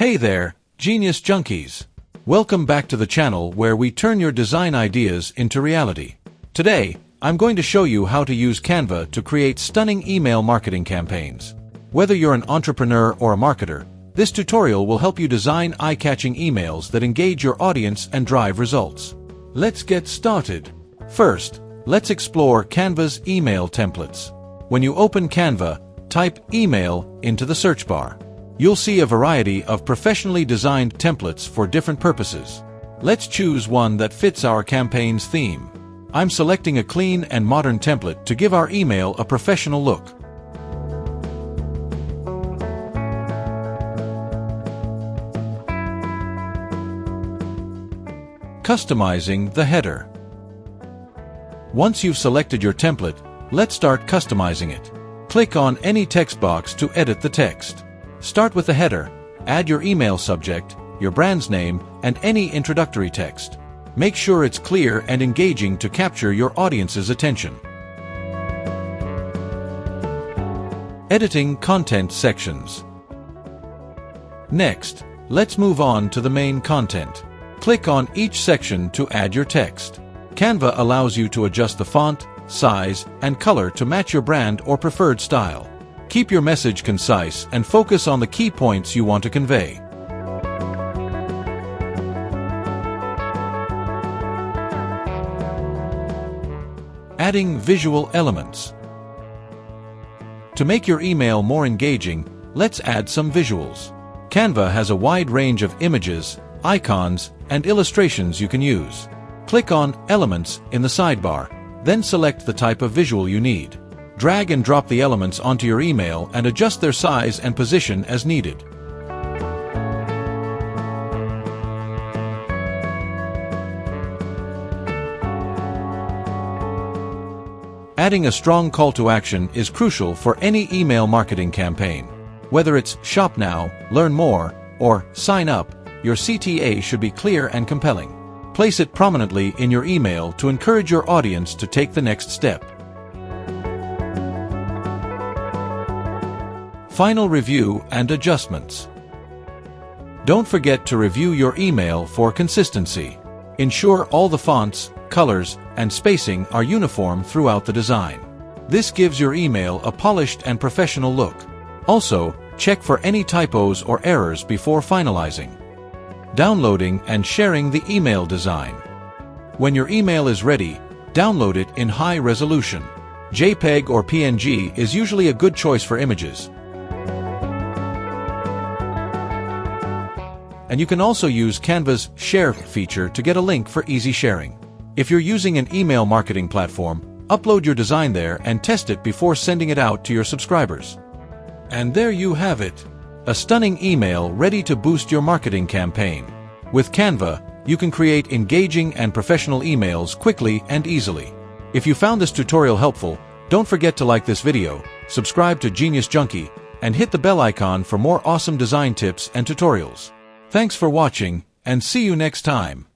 Hey there, Genius Junkies! Welcome back to the channel where we turn your design ideas into reality. Today, I'm going to show you how to use Canva to create stunning email marketing campaigns. Whether you're an entrepreneur or a marketer, this tutorial will help you design eye-catching emails that engage your audience and drive results. Let's get started. First, let's explore Canva's email templates. When you open Canva, type "email" into the search bar. You'll see a variety of professionally designed templates for different purposes. Let's choose one that fits our campaign's theme. I'm selecting a clean and modern template to give our email a professional look. Customizing the header. Once you've selected your template, let's start customizing it. Click on any text box to edit the text. Start with the header, add your email subject, your brand's name, and any introductory text. Make sure it's clear and engaging to capture your audience's attention. Editing content sections. Next, let's move on to the main content. Click on each section to add your text. Canva allows you to adjust the font, size, and color to match your brand or preferred style. Keep your message concise and focus on the key points you want to convey. Adding visual elements. To make your email more engaging, let's add some visuals. Canva has a wide range of images, icons, and illustrations you can use. Click on Elements in the sidebar, then select the type of visual you need. Drag and drop the elements onto your email and adjust their size and position as needed. Adding a strong call to action is crucial for any email marketing campaign. Whether it's "Shop Now," "Learn More," or "Sign Up," your CTA should be clear and compelling. Place it prominently in your email to encourage your audience to take the next step. Final review and adjustments. Don't forget to review your email for consistency. Ensure all the fonts, colors, and spacing are uniform throughout the design. This gives your email a polished and professional look. Also, check for any typos or errors before finalizing. Downloading and sharing the email design. When your email is ready, download it in high resolution. JPEG or PNG is usually a good choice for images. And you can also use Canva's Share feature to get a link for easy sharing. If you're using an email marketing platform, upload your design there and test it before sending it out to your subscribers. And there you have it. A stunning email ready to boost your marketing campaign. With Canva, you can create engaging and professional emails quickly and easily. If you found this tutorial helpful, don't forget to like this video, subscribe to Genius Junkie, and hit the bell icon for more awesome design tips and tutorials. Thanks for watching, and see you next time.